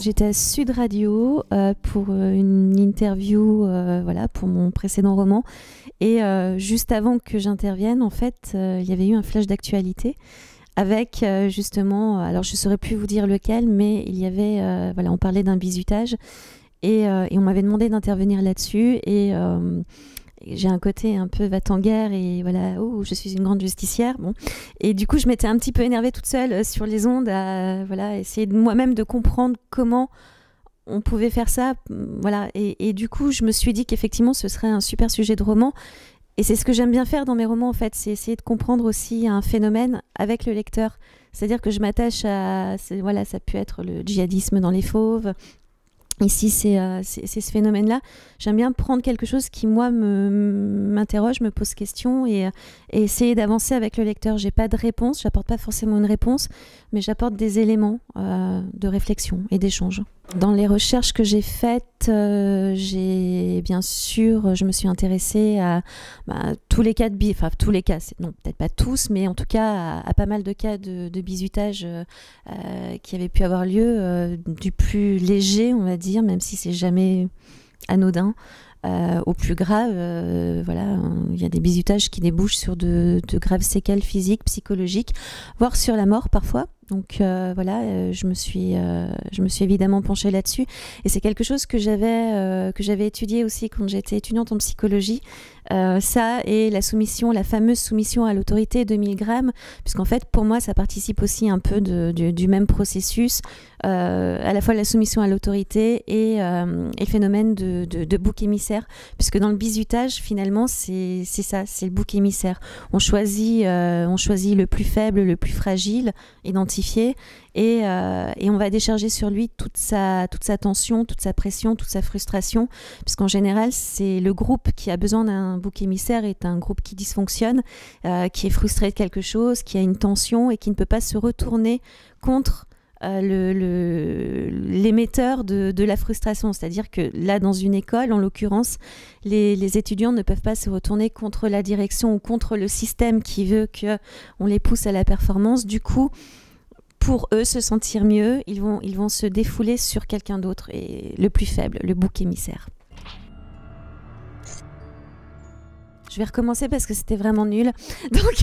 J'étais à Sud Radio pour une interview voilà, pour mon précédent roman. Et juste avant que j'intervienne, en fait, il y avait eu un flash d'actualité avec justement, alors je ne saurais plus vous dire lequel, mais il y avait, voilà, on parlait d'un bizutage et on m'avait demandé d'intervenir là-dessus. Et j'ai un côté un peu va-t-en-guerre et voilà, oh, je suis une grande justicière. Bon. Et du coup, je m'étais un petit peu énervée toute seule sur les ondes à voilà, essayer moi-même de comprendre comment on pouvait faire ça. Voilà. Et du coup, je me suis dit qu'effectivement, ce serait un super sujet de roman. Et c'est ce que j'aime bien faire dans mes romans, en fait, c'est essayer de comprendre aussi un phénomène avec le lecteur. C'est-à-dire que je m'attache à... Voilà, ça peut être le djihadisme dans Les Fauves. Ici, c'est ce phénomène-là. J'aime bien prendre quelque chose qui, moi, m'interroge, me pose question et essayer d'avancer avec le lecteur. J'ai pas de réponse, j'apporte pas forcément une réponse, mais j'apporte des éléments de réflexion et d'échange. Dans les recherches que j'ai faites, j'ai bien sûr, je me suis intéressée à tous les cas enfin tous les cas, non peut-être pas tous, mais en tout cas à pas mal de cas de bizutage qui avaient pu avoir lieu, du plus léger, on va dire, même si c'est jamais anodin, au plus grave. Voilà, il y a des bizutages qui débouchent sur de graves séquelles physiques, psychologiques, voire sur la mort parfois. Donc voilà, je me suis évidemment penchée là-dessus, et c'est quelque chose que j'avais étudié aussi quand j'étais étudiante en psychologie. Ça et la fameuse soumission à l'autorité de Milgram, puisqu'en fait pour moi ça participe aussi un peu du même processus, à la fois la soumission à l'autorité et le phénomène de bouc émissaire, puisque dans le bizutage finalement c'est ça, c'est le bouc émissaire. On choisit le plus faible, le plus fragile, identifié, et on va décharger sur lui toute sa tension, toute sa pression, toute sa frustration, puisqu'en général c'est le groupe qui a besoin d'un bouc émissaire, est un groupe qui dysfonctionne, qui est frustré de quelque chose, qui a une tension et qui ne peut pas se retourner contre l'émetteur de la frustration. C'est-à-dire que là, dans une école, en l'occurrence, les étudiants ne peuvent pas se retourner contre la direction ou contre le système qui veut qu'on les pousse à la performance. Du coup, pour eux se sentir mieux, ils vont se défouler sur quelqu'un d'autre, et le plus faible, le bouc émissaire. Je vais recommencer parce que c'était vraiment nul. Donc...